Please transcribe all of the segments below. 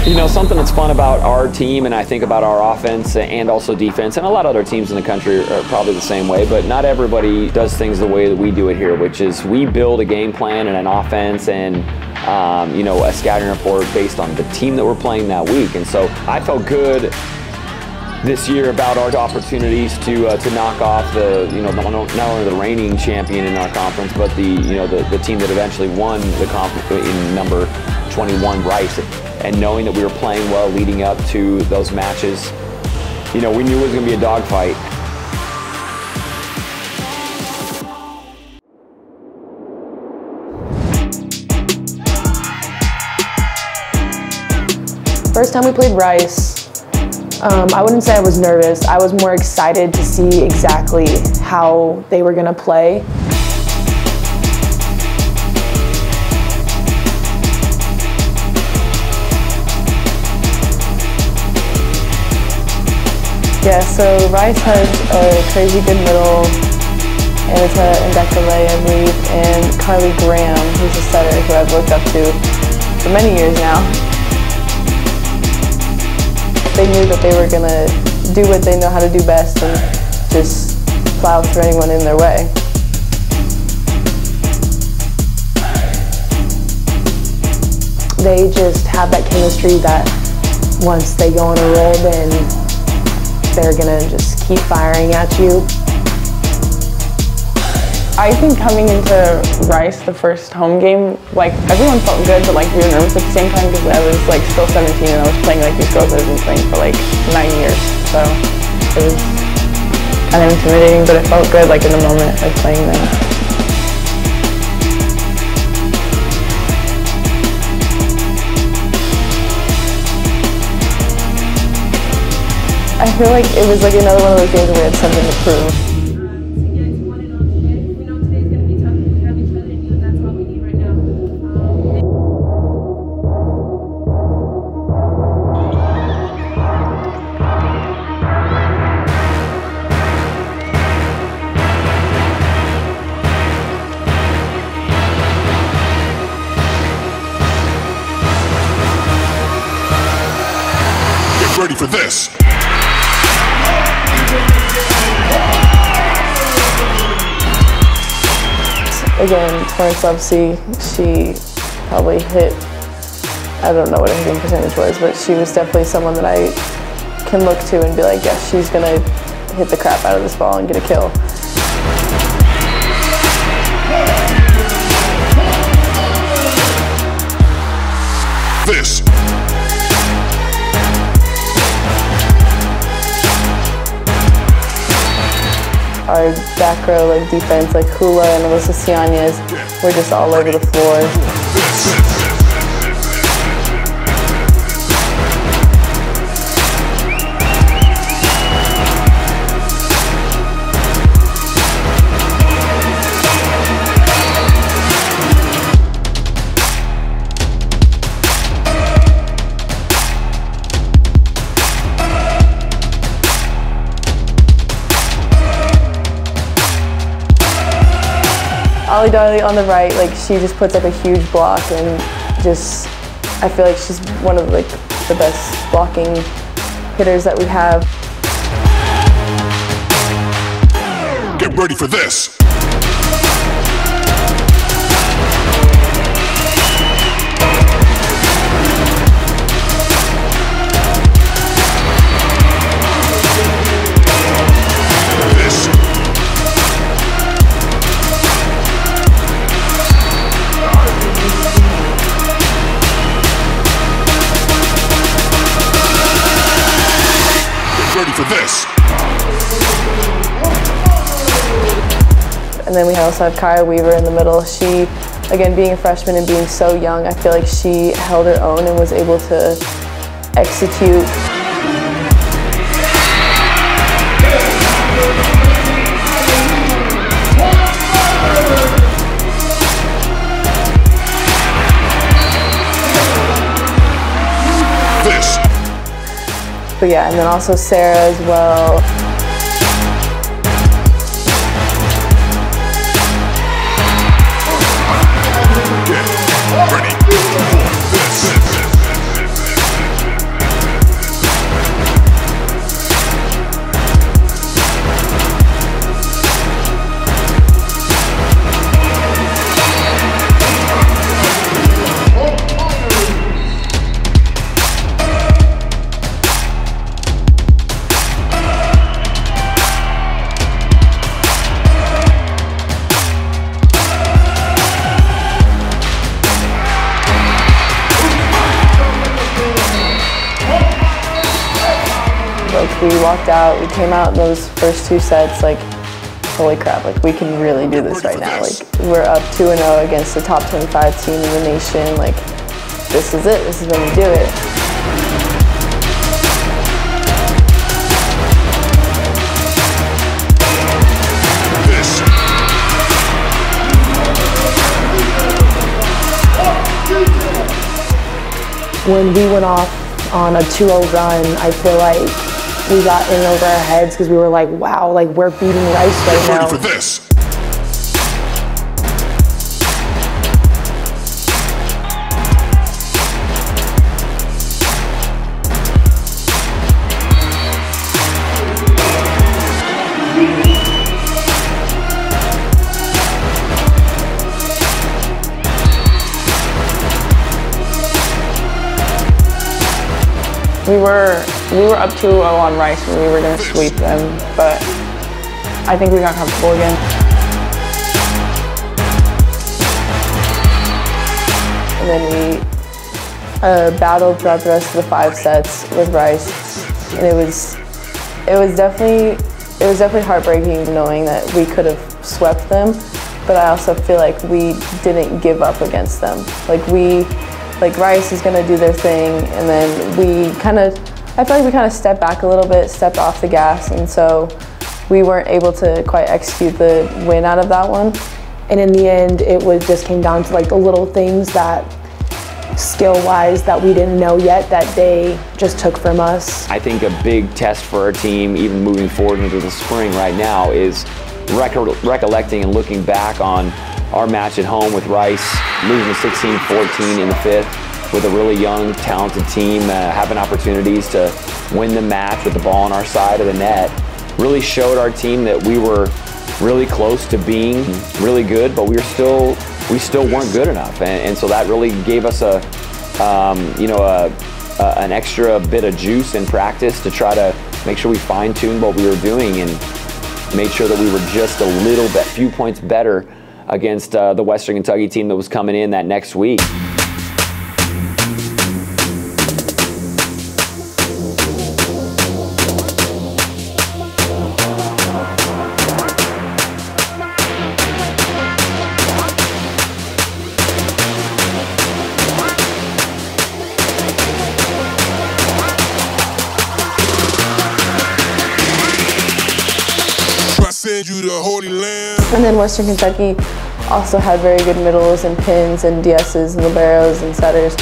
You know, something that's fun about our team, and I think about our offense and also defense, and a lot of other teams in the country are probably the same way, but not everybody does things the way that we do it here, which is we build a game plan and an offense and you know, a scouting report based on the team that we're playing that week. And so I felt good this year about our opportunities to knock off the, you know, not only the reigning champion in our conference, but the, you know, the team that eventually won the conference in number 21, Rice. And knowing that we were playing well leading up to those matches, you know, we knew it was going to be a dogfight. First time we played Rice, I wouldn't say I was nervous. I was more excited to see exactly how they were going to play. Yeah, so Rice has a crazy good middle, and it's Ndekele, I believe, and Carly Graham, who's a setter who I've looked up to for many years now. They knew that they were going to do what they know how to do best and just plow through anyone in their way. They just have that chemistry that once they go on a roll, then they're gonna just keep firing at you. I think coming into Rice, the first home game, like everyone felt good, but like we were nervous at the same time because I was like still 17 and I was playing like these girls I've been playing for like 9 years. So it was kind of intimidating, but it felt good like in the moment, like playing them. I feel like it was like another one of those games where we had something to prove. Get ready for this. Again, Florence Lovesey, she probably hit, I don't know what her hitting percentage was, but she was definitely someone that I can look to and be like, yes, she's gonna hit the crap out of this ball and get a kill. This. Our back row like defense, like Hula and Alyssa Cianez, we're just all over the floor. Ollie Darley on the right, like she just puts up a huge block and just, I feel like she's one of like the best blocking hitters that we have. Get ready for this. Ready for this. And then we also have Kaya Weaver in the middle. She, again, being a freshman and being so young, I feel like she held her own and was able to execute. This. But yeah, and then also Sarah as well. Get ready for this. we walked out, we came out in those first 2 sets, like, holy crap, like, we can really do this right now. Like, we're up 2-0 against the top 25 team in the nation. Like, this is it, this is when we do it. When we went off on a 2-0 run, I feel like we got in over our heads because we were like, wow, like we're beating Rice right now. Ready for this. We were up 2-0 on Rice when we were going to sweep them, but I think we got comfortable again. And then we battled throughout the rest of the 5 sets with Rice, and it was definitely heartbreaking knowing that we could have swept them, but I also feel like we didn't give up against them. Like Rice is going to do their thing, and then I feel like we kind of stepped back a little bit, stepped off the gas, and so we weren't able to quite execute the win out of that one. And in the end, just came down to like the little things that skill-wise that we didn't know yet that they just took from us. I think a big test for our team, even moving forward into the spring right now, is recollecting and looking back on our match at home with Rice, losing 16-14 in the 5th with a really young, talented team, having opportunities to win the match with the ball on our side of the net. Really showed our team that we were really close to being really good, but we still weren't good enough, and so that really gave us an extra bit of juice in practice to try to make sure we fine-tuned what we were doing and made sure that we were just a little bit, few points better against the Western Kentucky team that was coming in that next week. You the Holy Land. And then Western Kentucky also had very good middles and pins and DSs and liberos and setters.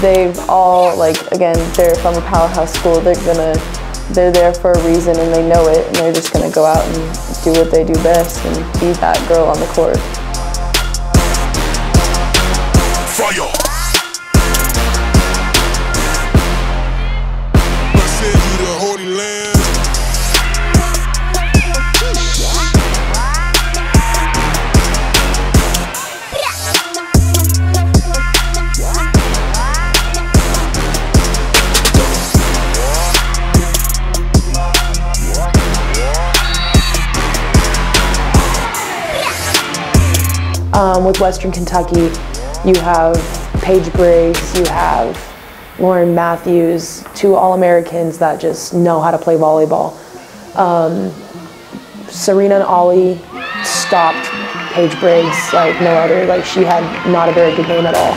They've all, again, they're from a powerhouse school. They're there for a reason and they know it, and they're just gonna go out and do what they do best and be that girl on the court. Fire. With Western Kentucky, you have Paige Briggs, you have Lauren Matthews, 2 All-Americans that just know how to play volleyball. Serena and Ollie stopped Paige Briggs like no other. Like, she had not a very good game at all.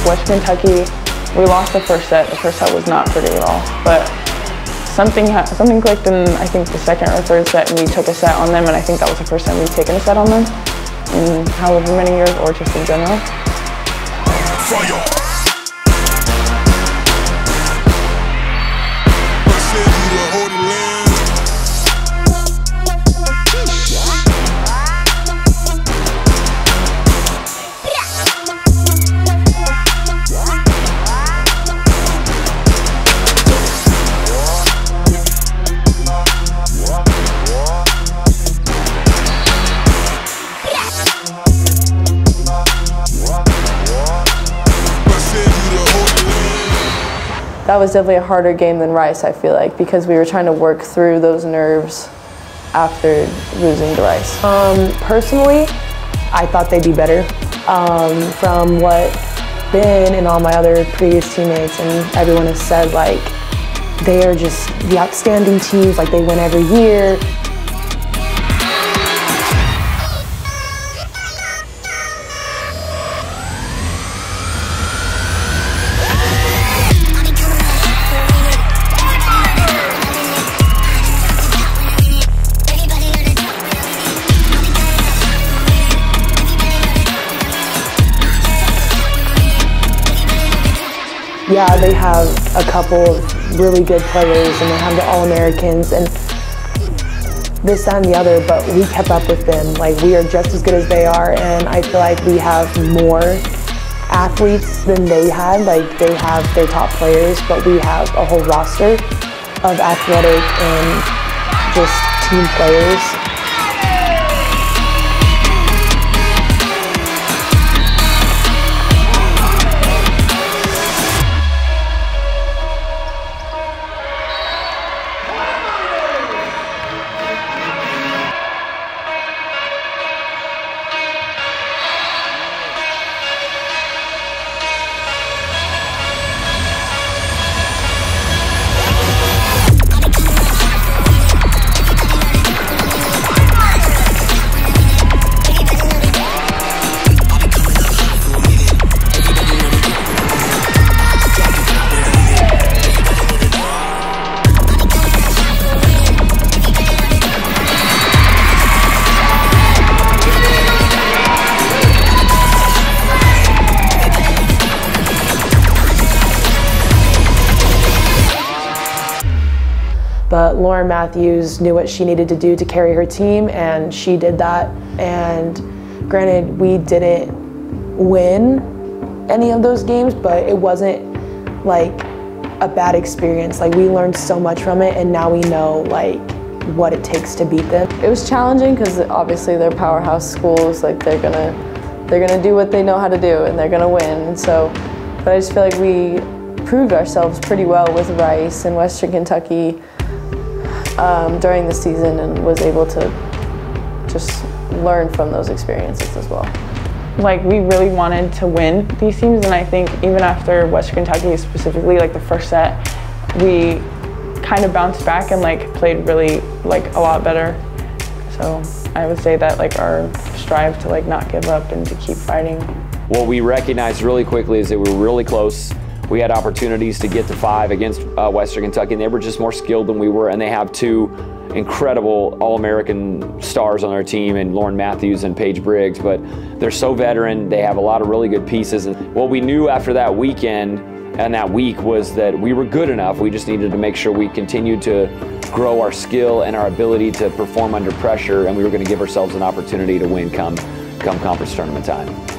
Western Kentucky, we lost the first set. The first set was not pretty at all, but something clicked in, I think, the second or third set, and we took a set on them, and I think that was the first time we've taken a set on them in however many years, or just in general. Fire. that was definitely a harder game than Rice, I feel like, because we were trying to work through those nerves after losing to Rice. Personally, I thought they'd be better. From what Ben and all my other previous teammates and everyone has said, like, they are just the outstanding teams, like they win every year. Yeah, they have a couple of really good players and they have the All-Americans and this, that, and the other, but we kept up with them. Like, we are just as good as they are, and I feel like we have more athletes than they had. Like, they have their top players, but we have a whole roster of athletic and just team players. But Lauren Matthews knew what she needed to do to carry her team, and she did that. And granted, we didn't win any of those games, but it wasn't like a bad experience. Like, we learned so much from it, and now we know like what it takes to beat them. It was challenging because obviously they're powerhouse schools. Like, they're gonna do what they know how to do, and they're gonna win. And so, but I just feel like we proved ourselves pretty well with Rice and Western Kentucky during the season, and was able to just learn from those experiences as well. Like, we really wanted to win these teams, and I think even after Western Kentucky specifically, like the first set, we kind of bounced back and like played really like a lot better. So I would say that like our strive to like not give up and to keep fighting. What we recognized really quickly is that we were really close. We had opportunities to get to 5 against Western Kentucky, and they were just more skilled than we were, and they have 2 incredible All-American stars on their team, and Lauren Matthews and Paige Briggs, but they're so veteran. They have a lot of really good pieces. And what we knew after that weekend and that week was that we were good enough. We just needed to make sure we continued to grow our skill and our ability to perform under pressure, and we were going to give ourselves an opportunity to win come conference tournament time.